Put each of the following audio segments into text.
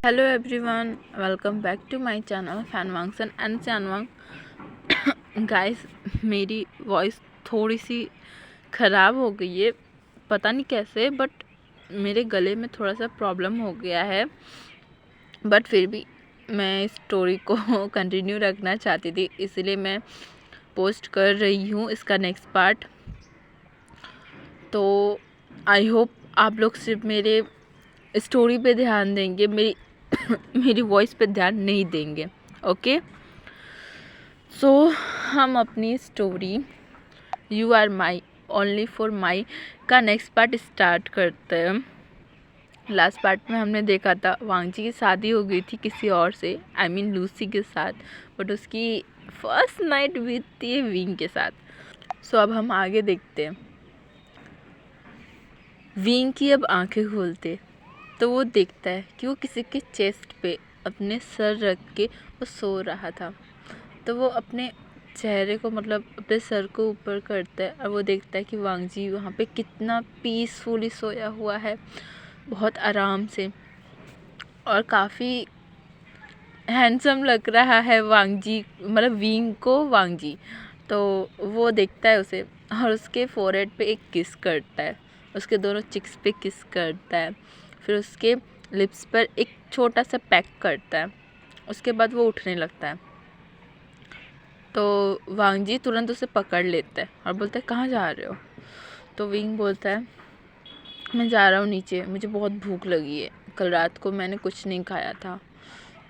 Hello everyone, welcome back to my channel Fanwangsan and Chanwang. Guys मेरी voice थोड़ी सी ख़राब हो गई है, पता नहीं कैसे, बट मेरे गले में थोड़ा सा प्रॉब्लम हो गया है। बट फिर भी मैं इस स्टोरी को कंटिन्यू रखना चाहती थी, इसलिए मैं पोस्ट कर रही हूँ इसका नेक्स्ट पार्ट। तो आई होप आप लोग सिर्फ मेरे स्टोरी पे ध्यान देंगे, मेरी वॉइस पे ध्यान नहीं देंगे। ओके, सो हम अपनी story you are my only for my का नेक्स्ट पार्ट स्टार्ट करते हैं। लास्ट पार्ट में हमने देखा था वांगजी की शादी हो गई थी किसी और से, आई मीन लूसी के साथ, बट उसकी फर्स्ट नाइट बीतती है विंग के साथ। सो अब हम आगे देखते हैं। विंग की अब आंखें खोलते तो वो देखता है कि वो किसी के चेस्ट पे अपने सर रख के वो सो रहा था। तो वो अपने चेहरे को मतलब अपने सर को ऊपर करता है और वो देखता है कि वांगजी वहाँ पे कितना पीसफुली सोया हुआ है, बहुत आराम से, और काफ़ी हैंडसम लग रहा है वांगजी, मतलब विंग को वांगजी। तो वो देखता है उसे और उसके फोरहेड पे एक किस करता है, उसके दोनों चिक्स पे किस करता है, फिर उसके लिप्स पर एक छोटा सा पैक करता है। उसके बाद वो उठने लगता है। तो वांगजी तुरंत उसे पकड़ लेता है और बोलता है कहाँ जा रहे हो। तो विंग बोलता है मैं जा रहा हूँ नीचे, मुझे बहुत भूख लगी है, कल रात को मैंने कुछ नहीं खाया था।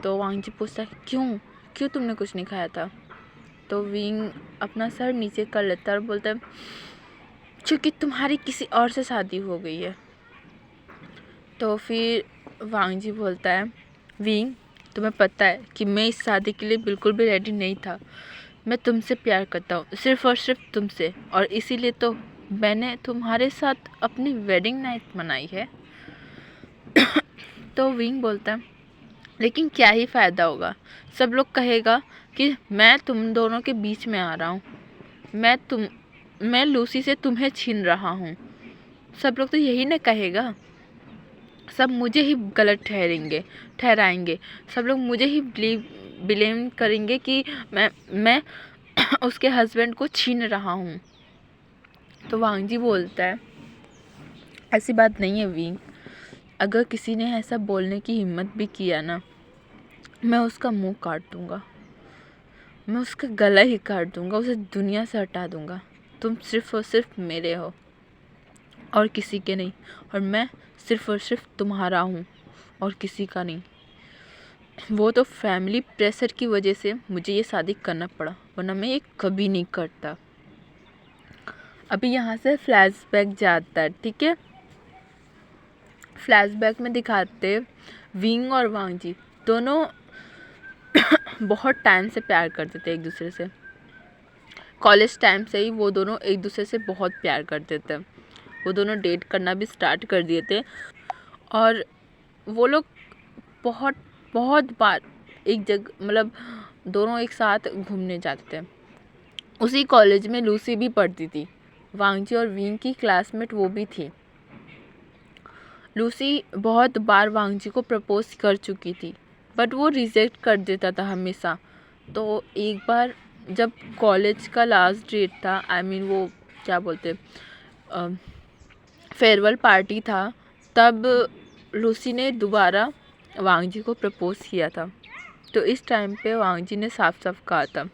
तो वांगजी पूछता है क्यों क्यों तुमने कुछ नहीं खाया था। तो विंग अपना सर नीचे कर लेता है और बोलता है क्योंकि तुम्हारी किसी और से शादी हो गई है। तो फिर वांगजी बोलता है विंग तुम्हें पता है कि मैं इस शादी के लिए बिल्कुल भी रेडी नहीं था, मैं तुमसे प्यार करता हूँ, सिर्फ़ और सिर्फ तुमसे, और इसीलिए तो मैंने तुम्हारे साथ अपनी वेडिंग नाइट मनाई है। तो विंग बोलता है लेकिन क्या ही फ़ायदा होगा, सब लोग कहेगा कि मैं तुम दोनों के बीच में आ रहा हूँ, मैं लूसी से तुम्हें छीन रहा हूँ, सब लोग तो यही ना कहेगा, सब मुझे ही गलत ठहराएंगे, सब लोग मुझे ही ब्लेम करेंगे कि मैं उसके हस्बैंड को छीन रहा हूँ। तो वांगजी बोलता है ऐसी बात नहीं है विंग, अगर किसी ने ऐसा बोलने की हिम्मत भी किया ना, मैं उसका मुंह काट दूंगा, मैं उसका गला ही काट दूंगा, उसे दुनिया से हटा दूंगा। तुम सिर्फ़ और सिर्फ मेरे हो और किसी के नहीं, और मैं सिर्फ़ और सिर्फ तुम्हारा हूँ और किसी का नहीं। वो तो फैमिली प्रेशर की वजह से मुझे ये शादी करना पड़ा, वरना मैं ये कभी नहीं करता। अभी यहाँ से फ्लैशबैक जाता है, ठीक है। फ्लैशबैक में दिखाते विंग और वांगजी दोनों बहुत टाइम से प्यार करते थे एक दूसरे से, कॉलेज टाइम से ही वो दोनों एक दूसरे से बहुत प्यार करते थे। वो दोनों डेट करना भी स्टार्ट कर दिए थे और वो लोग बहुत बहुत बार एक जगह मतलब दोनों एक साथ घूमने जाते थे। उसी कॉलेज में लूसी भी पढ़ती थी, वांगजी और विंग की क्लासमेट वो भी थी। लूसी बहुत बार वांगजी को प्रपोज कर चुकी थी, बट वो रिजेक्ट कर देता था हमेशा। तो एक बार जब कॉलेज का लास्ट डेट था, आई मीन वो क्या बोलते फेयरवेल पार्टी था, तब लूसी ने दोबारा वांगजी को प्रपोज किया था। तो इस टाइम पे वांगजी ने साफ साफ कहा था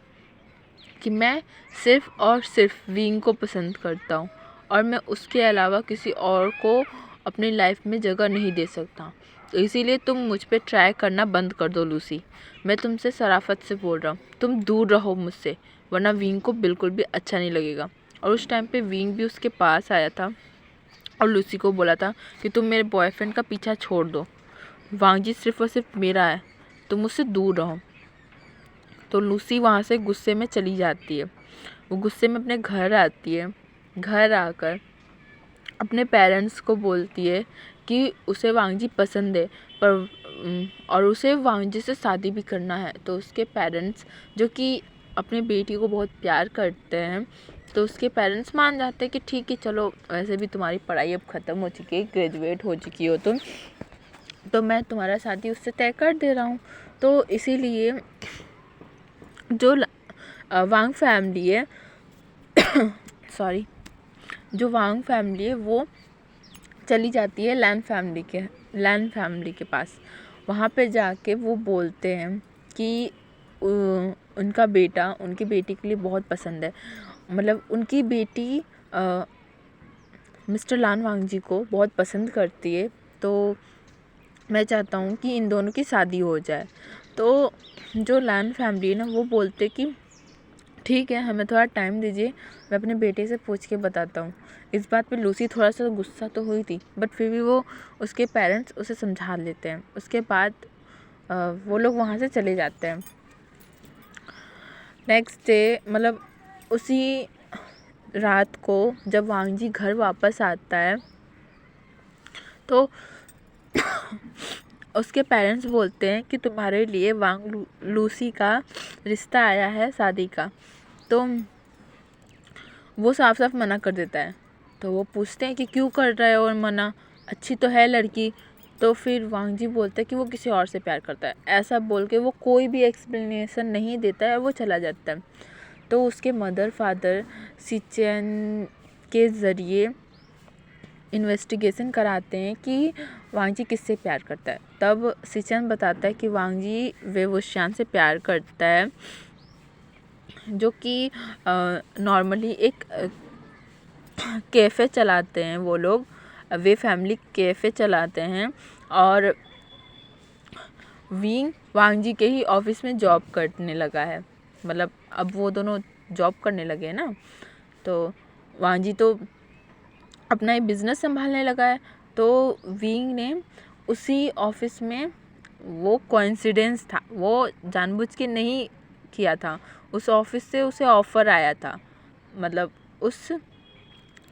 कि मैं सिर्फ़ और सिर्फ विंग को पसंद करता हूँ और मैं उसके अलावा किसी और को अपनी लाइफ में जगह नहीं दे सकता। तो इसीलिए तुम मुझ पे ट्राई करना बंद कर दो लूसी, मैं तुमसे शराफत से बोल रहा हूँ, तुम दूर रहो मुझसे, वरना विंग को बिल्कुल भी अच्छा नहीं लगेगा। और उस टाइम पे विंग भी उसके पास आया था और लूसी को बोला था कि तुम मेरे बॉयफ्रेंड का पीछा छोड़ दो, वांगजी सिर्फ़ और सिर्फ मेरा है, तुम मुझसे दूर रहो। तो लूसी वहाँ से गुस्से में चली जाती है। वो गुस्से में अपने घर आती है, घर आकर अपने पेरेंट्स को बोलती है कि उसे वांगजी पसंद है पर और उसे वांगजी से शादी भी करना है। तो उसके पेरेंट्स, जो कि अपने बेटी को बहुत प्यार करते हैं, तो उसके पेरेंट्स मान जाते हैं कि ठीक है चलो, वैसे भी तुम्हारी पढ़ाई अब ख़त्म हो चुकी है, ग्रेजुएट हो चुकी हो तुम, तो मैं तुम्हारा शादी उससे तय कर दे रहा हूँ। तो इसीलिए जो वांग फैमिली है सॉरी जो वांग फैमिली है वो चली जाती है लैन फैमिली के पास। वहाँ पे जाके वो बोलते हैं कि उनका बेटा उनकी बेटी के लिए बहुत पसंद है, मतलब उनकी बेटी मिस्टर लान वांगजी को बहुत पसंद करती है, तो मैं चाहता हूँ कि इन दोनों की शादी हो जाए। तो जो लैन फैमिली है ना वो बोलते कि ठीक है, हमें थोड़ा टाइम दीजिए, मैं अपने बेटे से पूछ के बताता हूँ। इस बात पे लूसी थोड़ा सा गुस्सा तो हुई थी, बट फिर भी वो उसके पेरेंट्स उसे समझा लेते हैं। उसके बाद वो लोग वहाँ से चले जाते हैं। नेक्स्ट डे मतलब उसी रात को जब वांगजी घर वापस आता है तो उसके पेरेंट्स बोलते हैं कि तुम्हारे लिए वांग लूसी का रिश्ता आया है शादी का। तो वो साफ साफ मना कर देता है। तो वो पूछते हैं कि क्यों कर रहे हो और मना, अच्छी तो है लड़की। तो फिर वांगजी बोलता है कि वो किसी और से प्यार करता है। ऐसा बोल के वो कोई भी एक्सप्लेनेशन नहीं देता है और वो चला जाता है। तो उसके मदर फादर सिचेन के ज़रिए इन्वेस्टिगेशन कराते हैं कि वांगजी किससे प्यार करता है। तब सिचेन बताता है कि वांगजी वेवुशियान से प्यार करता है, जो कि नॉर्मली एक कैफ़े चलाते हैं वो लोग, वे फैमिली कैफ़े चलाते हैं। और विंग वांगजी के ही ऑफिस में जॉब करने लगा है, मतलब अब वो दोनों जॉब करने लगे हैं ना। तो वांगजी तो अपना ही बिज़नेस संभालने लगा है। तो विंग ने उसी ऑफिस में, वो कोइंसिडेंस था, वो जानबूझ के नहीं किया था, उस ऑफिस से उसे ऑफ़र आया था, मतलब उस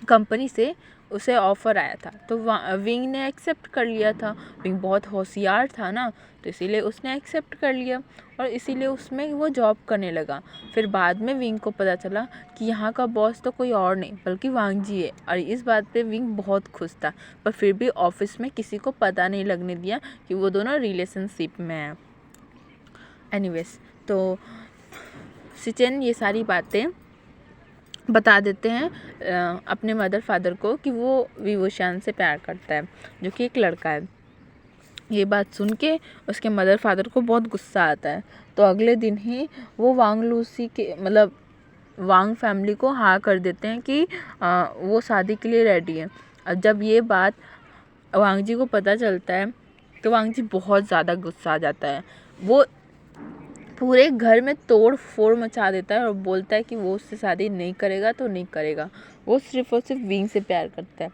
कंपनी से उसे ऑफ़र आया था। तो विंग ने एक्सेप्ट कर लिया था। विंग बहुत होशियार था ना, तो इसीलिए उसने एक्सेप्ट कर लिया और इसीलिए उसमें वो जॉब करने लगा। फिर बाद में विंग को पता चला कि यहाँ का बॉस तो कोई और नहीं बल्कि वांगजी है, और इस बात पे विंग बहुत खुश था। पर फिर भी ऑफिस में किसी को पता नहीं लगने दिया कि वो दोनों रिलेशनशिप में हैं। एनीवेज, तो सिचेन ये सारी बातें बता देते हैं अपने मदर फादर को कि वो विवोशान से प्यार करता है, जो कि एक लड़का है। ये बात सुन के उसके मदर फादर को बहुत गुस्सा आता है। तो अगले दिन ही वो वांग लूसी के मतलब वांग फैमिली को हाँ कर देते हैं कि वो शादी के लिए रेडी है। और जब ये बात वांगजी को पता चलता है तो वांगजी बहुत ज़्यादा गुस्सा आ जाता है। वो पूरे घर में तोड़ फोड़ मचा देता है और बोलता है कि वो उससे शादी नहीं करेगा तो नहीं करेगा, वो सिर्फ और सिर्फ विंग से प्यार करता है।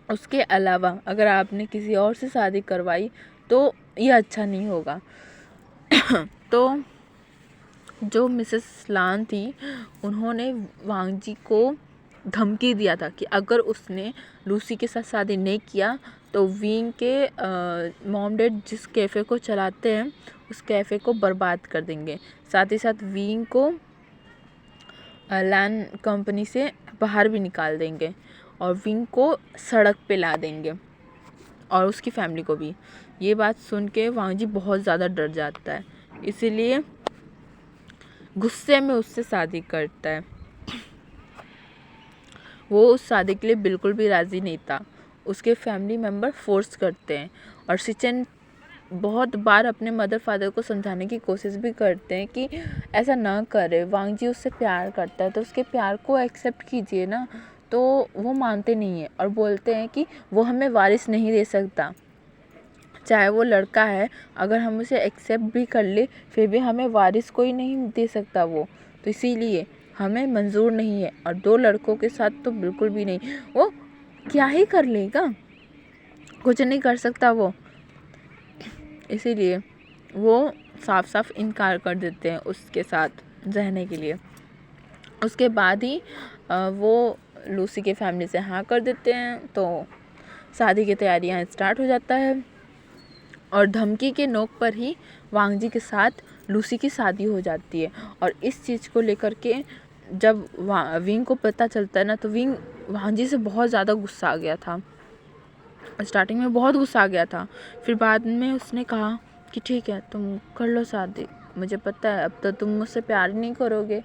उसके अलावा अगर आपने किसी और से शादी करवाई तो ये अच्छा नहीं होगा। तो जो मिसेस लान थी उन्होंने वांगजी को धमकी दिया था कि अगर उसने लूसी के साथ शादी नहीं किया तो विंग के मॉम डैड जिस कैफ़े को चलाते हैं उस कैफ़े को बर्बाद कर देंगे। साथ ही साथ विंग को लैन कंपनी से बाहर भी निकाल देंगे और विंग को सड़क पे ला देंगे और उसकी फैमिली को भी। ये बात सुन के वांगजी बहुत ज़्यादा डर जाता है, इसीलिए गुस्से में उससे शादी करता है। वो उस शादी के लिए बिल्कुल भी राज़ी नहीं था। उसके फैमिली मेम्बर फोर्स करते हैं और सिचेन बहुत बार अपने मदर फादर को समझाने की कोशिश भी करते हैं कि ऐसा ना करे, वांगजी उससे प्यार करता है तो उसके प्यार को एक्सेप्ट कीजिए ना। तो वो मानते नहीं है और बोलते हैं कि वो हमें वारिस नहीं दे सकता, चाहे वो लड़का है, अगर हम उसे एक्सेप्ट भी कर ले फिर भी हमें वारिस कोई नहीं दे सकता वो, तो इसीलिए हमें मंजूर नहीं है। और 2 लड़कों के साथ तो बिल्कुल भी नहीं, वो क्या ही कर लेगा, कुछ नहीं कर सकता वो, इसीलिए वो साफ साफ इनकार कर देते हैं उसके साथ रहने के लिए। उसके बाद ही वो लूसी के फैमिली से हाँ कर देते हैं। तो शादी की तैयारियां स्टार्ट हो जाता है और धमकी के नोक पर ही वांगजी के साथ लूसी की शादी हो जाती है। और इस चीज़ को लेकर के जब विंग को पता चलता है ना, तो विंग वांगजी से बहुत ज़्यादा गुस्सा आ गया था। स्टार्टिंग में बहुत गुस्सा आ गया था, फिर बाद में उसने कहा कि ठीक है तुम कर लो शादी, मुझे पता है अब तो तुम मुझसे प्यार नहीं करोगे।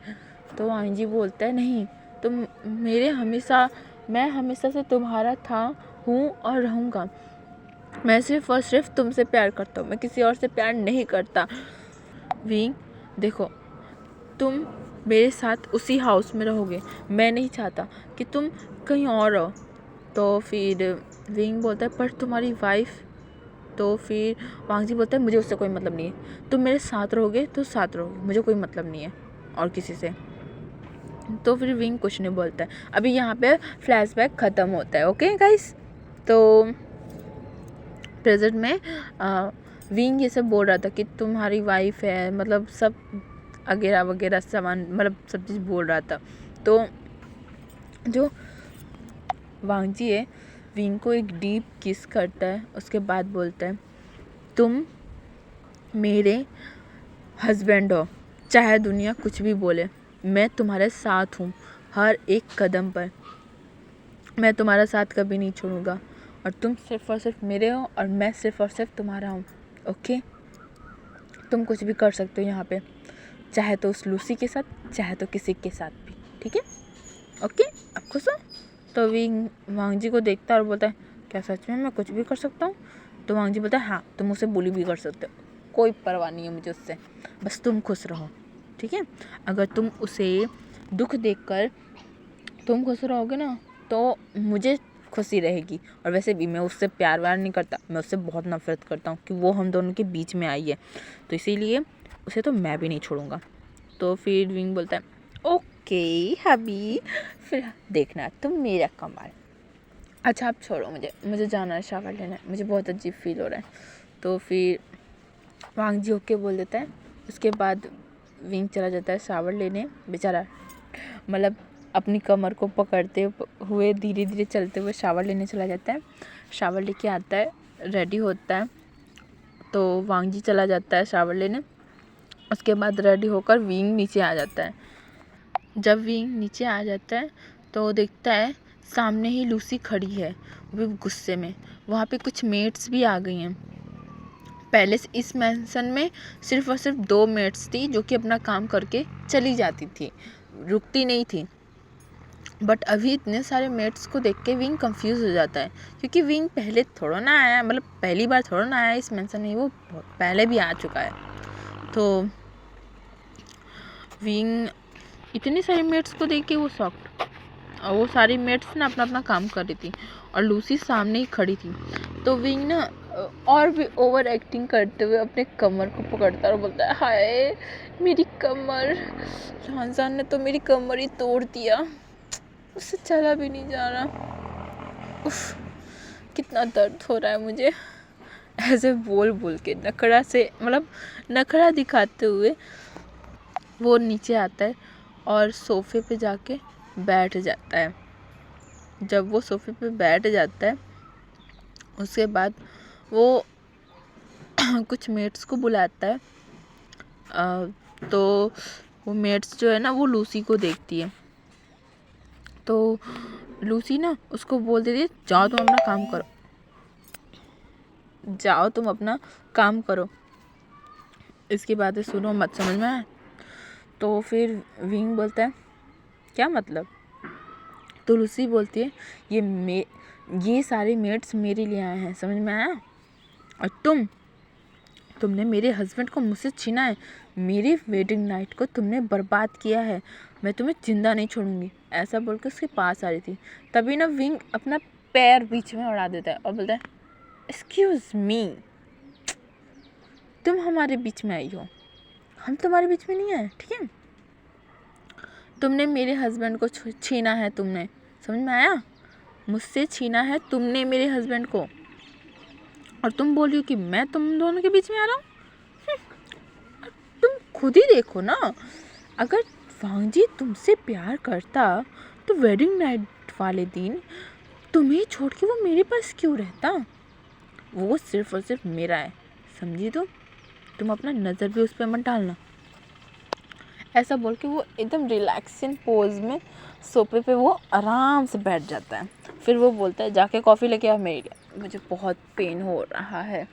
तो वांग जी बोलता है नहीं, तुम मैं हमेशा से तुम्हारा था, हूँ और रहूँगा। मैं सिर्फ और सिर्फ तुमसे प्यार करता हूँ, मैं किसी और से प्यार नहीं करता। विंग देखो, तुम मेरे साथ उसी हाउस में रहोगे, मैं नहीं चाहता कि तुम कहीं और रहो। तो फिर विंग बोलता है पर तुम्हारी वाइफ। तो फिर वांग जी बोलता है मुझे उससे कोई मतलब नहीं है, तुम मेरे साथ रहोगे तो साथ रहोगे, मुझे कोई मतलब नहीं है और किसी से। तो फिर विंग कुछ नहीं बोलता है। अभी यहाँ पे फ्लैशबैक ख़त्म होता है। ओके गाइस, तो प्रेजेंट में विंग ये सब बोल रहा था कि तुम्हारी वाइफ है, मतलब सब वगैरह वगैरह सामान, मतलब सब चीज़ बोल रहा था। तो जो वांग जी है विंग को एक डीप किस करता है, उसके बाद बोलता है तुम मेरे हस्बैंड हो, चाहे दुनिया कुछ भी बोले, मैं तुम्हारे साथ हूँ हर एक कदम पर, मैं तुम्हारा साथ कभी नहीं छोड़ूंगा और तुम सिर्फ और सिर्फ मेरे हो और मैं सिर्फ और सिर्फ तुम्हारा हूँ। ओके, तुम कुछ भी कर सकते हो यहाँ पे, चाहे तो उस लूसी के साथ, चाहे तो किसी के साथ भी, ठीक है। ओके, अब खुश हो। तो वांग जी को देखता है और बोलता है क्या सच में मैं कुछ भी कर सकता हूँ? तो वांग जी बोलता है हाँ, तुम उसे बुली भी कर सकते हो, कोई परवाह नहीं है मुझे उससे, बस तुम खुश रहो, ठीक है। अगर तुम उसे दुख देखकर तुम खुश रहोगे ना तो मुझे खुशी रहेगी। और वैसे भी मैं उससे प्यार व्यार नहीं करता, मैं उससे बहुत नफरत करता हूँ कि वो हम दोनों के बीच में आई है, तो इसीलिए उसे तो मैं भी नहीं छोड़ूंगा। तो फिर विंग बोलता है ओके हबी, फिर देखना तुम मेरा कमाल। अच्छा आप छोड़ो, मुझे जाना है, शावर लेना है, मुझे बहुत अजीब फील हो रहा है। तो फिर वांग जी ओके बोल देता है। उसके बाद विंग चला जाता है शावर लेने, बेचारा मतलब अपनी कमर को पकड़ते हुए धीरे धीरे चलते हुए शावर लेने चला जाता है। शावर लेके आता है, रेडी होता है, तो वांग जी चला जाता है शावर लेने। उसके बाद रेडी होकर विंग नीचे आ जाता है। जब विंग नीचे आ जाता है तो देखता है सामने ही लूसी खड़ी है, वो भी गुस्से में। वहाँ पे कुछ मेट्स भी आ गई हैं। पहले से इस मैंसन में सिर्फ और सिर्फ 2 मेट्स थी जो कि अपना काम करके चली जाती थी, रुकती नहीं थी। बट अभी इतने सारे मेट्स को देख के विंग कंफ्यूज हो जाता है, क्योंकि विंग पहले थोड़ा ना आया, मतलब पहली बार थोड़ा ना आया इस मैंसन में, वो पहले भी आ चुका है। तो विंग इतनी सारी मेट्स को देख के वो शॉक्ड, और वो सारी मेट्स ना अपना अपना काम कर रही थी और लूसी सामने ही खड़ी थी। तो विंग ना और भी ओवर एक्टिंग करते हुए अपने कमर को पकड़ता है और बोलता है हाय मेरी कमर, शाहजहान ने तो मेरी कमर ही तोड़ दिया, उससे चला भी नहीं जा रहा, उफ कितना दर्द हो रहा है मुझे। ऐसे बोल बोल के नखरा से, मतलब नखरा दिखाते हुए वो नीचे आता है और सोफे पे जाके बैठ जाता है। जब वो सोफे पे बैठ जाता है उसके बाद वो कुछ मेट्स को बुलाता है। तो वो मेट्स जो है ना वो लूसी को देखती है, तो लूसी ना उसको बोल देती है जाओ तुम अपना काम करो, जाओ तुम अपना काम करो, इसकी बातें सुनो मत, समझ में आया? तो फिर विंग बोलता है क्या मतलब? तो लूसी बोलती है ये सारे मेट्स मेरे लिए आए हैं, समझ में आया? और तुमने मेरे हस्बैंड को मुझसे छीना है, मेरी वेडिंग नाइट को तुमने बर्बाद किया है, मैं तुम्हें जिंदा नहीं छोड़ूंगी, ऐसा बोल के उसके पास आ रही थी। तभी ना विंग अपना पैर बीच में उड़ा देता है और बोलता है एक्सक्यूज मी, तुम हमारे बीच में आई हो, हम तुम्हारे बीच में नहीं आए, ठीक है? तुमने मेरे हस्बैंड को छीना है, तुमने, समझ में आया? मुझसे छीना है तुमने मेरे हस्बैंड को, और तुम बोल रही हो कि मैं तुम दोनों के बीच में आ रहा हूँ। तुम खुद ही देखो ना, अगर वांग जी तुमसे प्यार करता तो वेडिंग नाइट वाले दिन तुम्हें छोड़ के वो मेरे पास क्यों रहता? वो सिर्फ और सिर्फ मेरा है, समझी? तुम अपना नज़र भी उस पर मत डालना। ऐसा बोल के वो एकदम रिलैक्सिंग पोज में सोफे पे वो आराम से बैठ जाता है। फिर वो बोलता है जाके कॉफ़ी लेके आ मेरे लिए। मुझे बहुत पेन हो रहा है।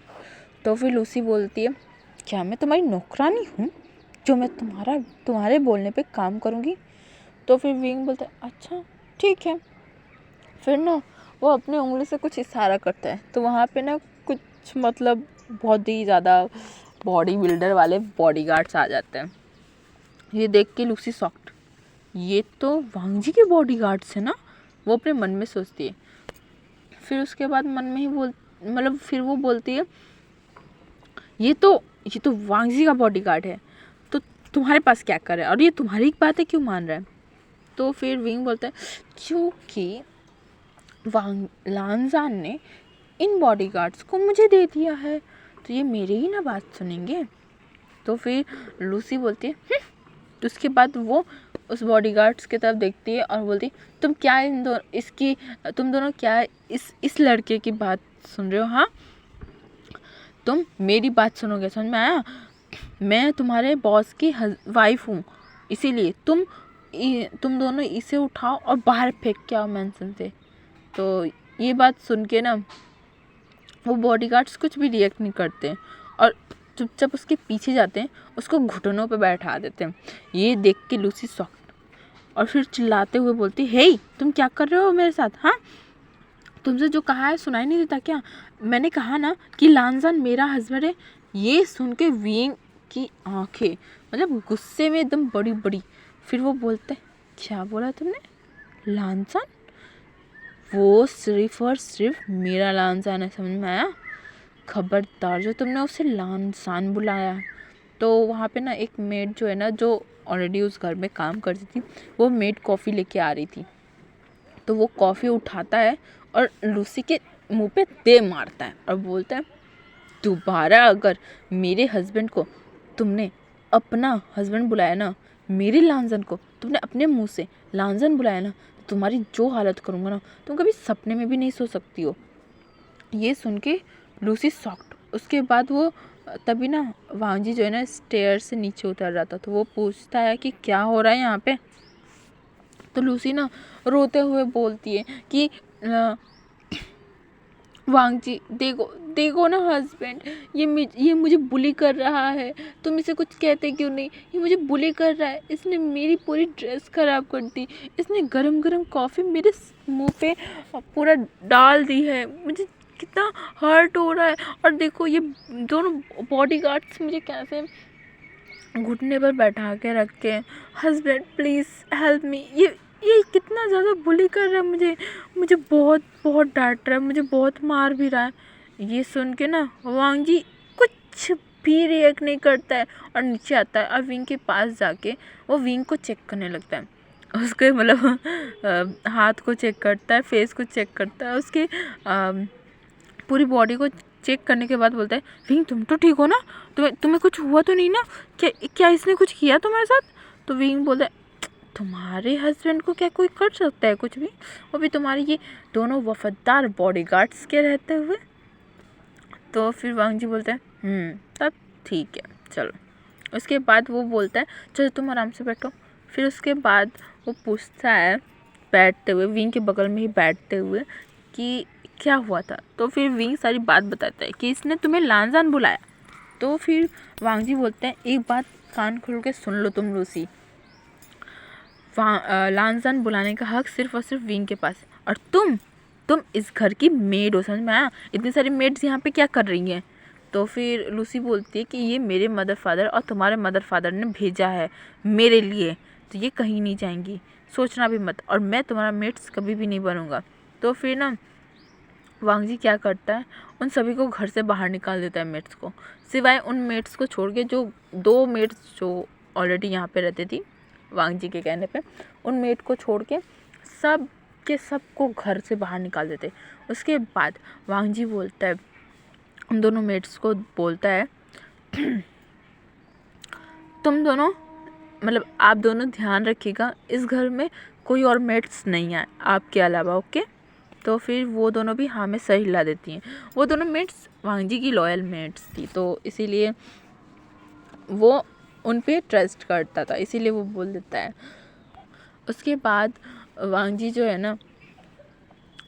तो फिर लूसी बोलती है, क्या मैं तुम्हारी नौकरानी हूँ जो मैं तुम्हारे बोलने पे काम करूँगी? तो फिर विंग बोलता है, अच्छा ठीक है। फिर ना वो अपने उंगली से कुछ इशारा करता है, तो वहाँ पे ना कुछ मतलब बहुत ही ज़्यादा बॉडी बिल्डर वाले बॉडीगार्ड्स आ जाते हैं। ये देख के लूसी शॉक्ड, ये तो वांग जी के बॉडीगार्ड्स हैं ना, वो अपने मन में सोचती है। फिर उसके बाद मन में ही फिर वो बोलती है, ये तो वांग जी का बॉडीगार्ड है, तो तुम्हारे पास क्या कर रहा है और ये तुम्हारी बातें क्यों मान रहा है? तो फिर विंग बोलता है, क्योंकि लानजान ने इन बॉडीगार्ड्स को मुझे दे दिया है, तो ये मेरी ही ना बात सुनेंगे। तो फिर लूसी बोलती है, तो उसके बाद वो उस बॉडीगार्ड्स की तरफ देखती है और बोलती, तुम दोनों क्या इस लड़के की बात सुन रहे हो? हाँ, तुम मेरी बात सुनोगे, समझ में आया? मैं तुम्हारे बॉस की वाइफ हूँ, इसीलिए तुम दोनों इसे उठाओ और बाहर फेंक के आओ मेंशन से। तो ये बात सुन के ना वो बॉडीगार्ड्स कुछ भी रिएक्ट नहीं करते और चुपचाप उसके पीछे जाते हैं, उसको घुटनों पे बैठा देते हैं। ये देख के लूसी शॉक्ड और फिर चिल्लाते हुए बोलती, हे तुम क्या कर रहे हो मेरे साथ? हाँ, तुमसे जो कहा है सुनाई नहीं देता क्या? मैंने कहा ना कि लानजान मेरा हस्बैंड है। ये सुन के विंग की आंखें मतलब गुस्से में एकदम बड़ी बड़ी। फिर वो बोलते, क्या बोला तुमने? लानजान? वो सिर्फ और सिर्फ मेरा लानजान है, समझ में आया? खबरदार जो तुमने उसे लानजान बुलाया। तो वहाँ पे ना एक मेड जो है ना, जो ऑलरेडी उस घर में काम करती थी, वो मेड कॉफ़ी लेके आ रही थी। तो वो कॉफ़ी उठाता है और लूसी के मुंह पे दे मारता है और बोलता है, दोबारा अगर मेरे हस्बैंड को तुमने अपना हस्बैंड बुलाया ना, मेरे लांजन को तुमने अपने मुंह से लांजन बुलाया ना, तो तुम्हारी जो हालत करूँगा ना, तुम कभी सपने में भी नहीं सो सकती हो। ये सुन के लूसी शॉक्ड। उसके बाद वो तभी ना वांजी जो है ना स्टेयर से नीचे उतर रहा था, तो वो पूछता है कि क्या हो रहा है यहाँ पे? तो लूसी ना रोते हुए बोलती है कि वांग जी देखो ना हस्बैंड, ये मुझे बुली कर रहा है, तुम इसे कुछ कहते क्यों नहीं? ये मुझे बुली कर रहा है, इसने मेरी पूरी ड्रेस खराब कर दी, इसने गरम गरम कॉफ़ी मेरे मुंह पे पूरा डाल दी है, मुझे कितना हर्ट हो रहा है। और देखो ये दोनों बॉडीगार्ड्स मुझे कैसे घुटने पर बैठा के रखे, हस्बैंड प्लीज़ हेल्प मी। ये कितना ज़्यादा बुली कर रहा है मुझे बहुत बहुत डांट रहा है, मुझे बहुत मार भी रहा है। ये सुन के ना वांग जी कुछ भी रिएक्ट नहीं करता है और नीचे आता है और विंग के पास जाके वो विंग को चेक करने लगता है। उसके हाथ को चेक करता है, फेस को चेक करता है, उसके पूरी बॉडी को चेक करने के बाद बोलता है, विंग तुम तो ठीक हो ना? तुम्हें कुछ हुआ तो नहीं ना? क्या इसने कुछ किया तुम्हारे साथ? तो विंग बोलता है, तुम्हारे हस्बैंड को क्या कोई कर सकता है कुछ भी, वो भी तुम्हारे ये दोनों वफादार बॉडीगार्ड्स के रहते हुए? तो फिर वांग जी बोलता है, तब ठीक है चलो। उसके बाद वो बोलता है, चलो तुम आराम से बैठो। फिर उसके बाद वो पूछता है बैठते हुए, विंग के बगल में ही बैठते हुए, कि क्या हुआ था? तो फिर विंग सारी बात बताता है कि इसने तुम्हें लानजान बुलाया। तो फिर वांग जी बोलते हैं, एक बात कान खोल के सुन लो तुम लूसी, लानजान बुलाने का हक सिर्फ और सिर्फ विंग के पास, और तुम इस घर की मेड हो, समझ में आया? इतनी सारी मेड्स यहाँ पे क्या कर रही हैं? तो फिर लूसी बोलती है कि ये मेरे मदर फादर और तुम्हारे मदर फादर ने भेजा है मेरे लिए, तो ये कहीं नहीं जाएंगी, सोचना भी मत, और मैं तुम्हारा मेड्स कभी भी नहीं बनूँगा। तो फिर ना वांग जी क्या करता है, उन सभी को घर से बाहर निकाल देता है, मेड्स को, सिवाय उन मेड्स को छोड़ के, जो 2 मेड्स जो ऑलरेडी यहाँ पे रहती थी वांग जी के कहने पे, उन मेड को छोड़ के सब के सब को घर से बाहर निकाल देते। उसके बाद वांग जी बोलता है, उन दोनों मेड्स को बोलता है, तुम दोनों आप दोनों ध्यान रखिएगा, इस घर में कोई और मेड्स नहीं है आपके अलावा, ओके? तो फिर वो दोनों भी हाँ में सर हिला देती हैं। वो दोनों मेड्स वांग जी की लॉयल मेड्स थी, तो इसीलिए वो उन पे ट्रस्ट करता था, इसीलिए वो बोल देता है। उसके बाद वांग जी जो है ना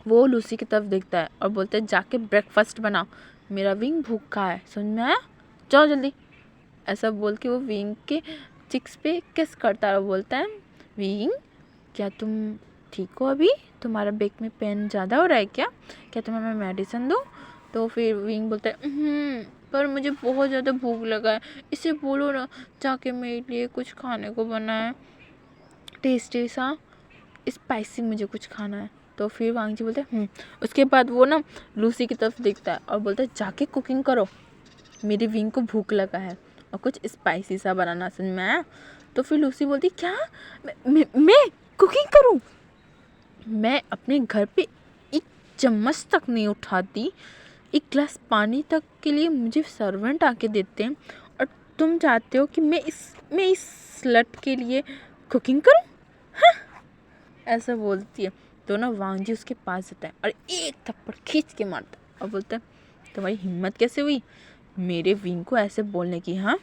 वो लूसी की तरफ देखता है और बोलता है जाके ब्रेकफास्ट बनाओ, मेरा विंग भूखा है, समझ में आया, जाओ जल्दी। ऐसा बोल के वो विंग के चिक्स पे किस करता है और बोलता है विंग क्या तुम ठीक हो, अभी तुम्हारा बैक में पेन ज़्यादा हो रहा है क्या, क्या तुम्हें मैं मेडिसिन दूँ? तो फिर विंग बोलता है पर मुझे बहुत ज़्यादा भूख लगा है, इसे बोलो ना जाके मेरे लिए कुछ खाने को बनाए, टेस्टी सा स्पाइसी मुझे कुछ खाना है। तो फिर वांग जी बोलते हैं उसके बाद वो ना लूसी की तरफ देखता है और बोलता है जाके कुकिंग करो, मेरी विंग को भूख लगा है और कुछ स्पाइसी सा बनाना, समझ में आया? तो फिर लूसी बोलती क्या मैं कुकिंग करूं? मैं अपने घर पे एक चम्मच तक नहीं उठाती, एक गिलास पानी तक के लिए मुझे सर्वेंट आके देते हैं और तुम चाहते हो कि मैं इस लट के लिए कुकिंग करूं? ऐसा बोलती है। तो ना वांग जी उसके पास जाता है और एक थप्पड़ खींच के मारता है और बोलता है तुम्हारी हिम्मत कैसे हुई मेरे विंग को ऐसे बोलने की? हाँ,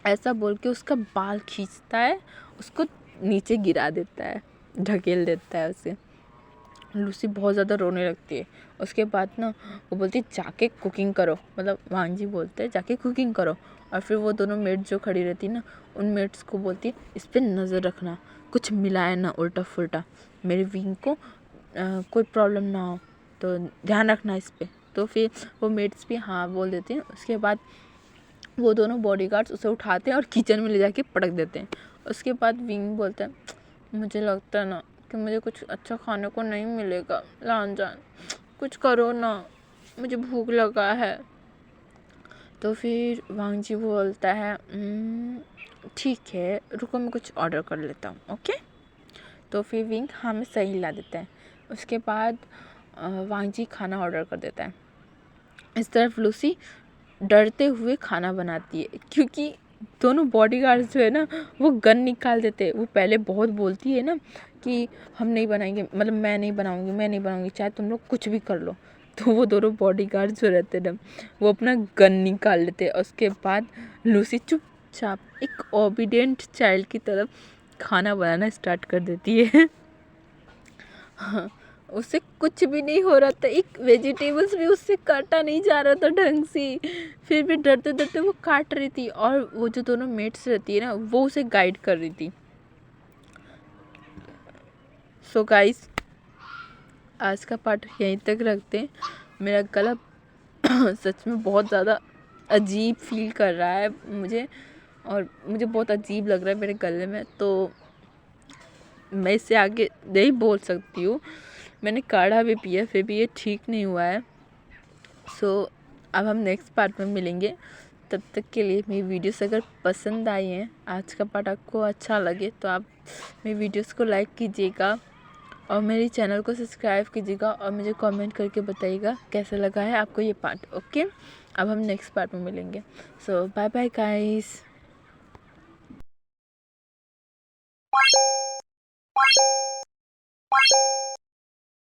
ऐसा बोल के उसका बाल खींचता है, उसको नीचे गिरा देता है, ढकेल देता है उसे। लूसी बहुत ज़्यादा रोने लगती है। उसके बाद ना वो बोलती है जाके कुकिंग करो, मतलब वांग जी बोलते हैं जाके कुकिंग करो। और फिर वो दोनों मेट जो खड़ी रहती है ना, उन मेट्स को बोलती है इस पर नज़र रखना, कुछ मिलाए ना उल्टा फुल्टा, मेरे विंग को कोई प्रॉब्लम ना हो, तो ध्यान रखना इस पर। तो फिर वो मेट्स भी हाँ बोल देती हैं। उसके बाद वो दोनों बॉडीगार्ड्स उसे उठाते हैं और किचन में ले जाके पटक देते हैं। उसके बाद विंग बोलता है मुझे लगता है ना कि मुझे कुछ अच्छा खाने को नहीं मिलेगा, लान जान कुछ करो ना, मुझे भूख लगा है। तो फिर वांग जी बोलता है ठीक है रुको मैं कुछ ऑर्डर कर लेता हूँ, ओके। तो फिर विंग हाँ में सही ला देता है। उसके बाद वांग जी खाना ऑर्डर कर देता है। इस तरफ लूसी डरते हुए खाना बनाती है, क्योंकि दोनों बॉडीगार्ड्स जो है ना वो गन निकाल देते हैं। वो पहले बहुत बोलती है ना कि हम नहीं बनाएंगे, मतलब मैं नहीं बनाऊंगी, चाहे तुम लोग कुछ भी कर लो। तो वो दोनों बॉडीगार्ड्स जो रहते हैं ना वो अपना गन निकाल लेते हैं। उसके बाद लूसी चुपचाप एक ओबीडियंट चाइल्ड की तरफ खाना बनाना स्टार्ट कर देती है। हाँ, उससे कुछ भी नहीं हो रहा था, एक वेजिटेबल्स भी उससे काटा नहीं जा रहा था ढंग से, फिर भी डरते डरते वो काट रही थी। और वो जो दोनों मेट्स रहती है ना वो उसे गाइड कर रही थी। सो गाइस आज का पार्ट यहीं तक रखते हैं। मेरा गला सच में बहुत ज़्यादा अजीब फील कर रहा है मुझे, और मुझे बहुत अजीब लग रहा है मेरे गले में, तो मैं इससे आगे नहीं बोल सकती हूँ। मैंने काढ़ा भी पिया फिर भी ये ठीक नहीं हुआ है। सो अब हम नेक्स्ट पार्ट में मिलेंगे। तब तक के लिए मेरी वीडियोस अगर पसंद आई हैं, आज का पार्ट आपको अच्छा लगे तो आप मेरी वीडियोस को लाइक कीजिएगा और मेरे चैनल को सब्सक्राइब कीजिएगा और मुझे कमेंट करके बताइएगा कैसा लगा है आपको ये पार्ट, ओके। अब हम नेक्स्ट पार्ट में मिलेंगे। सो बाय बाय गाइस।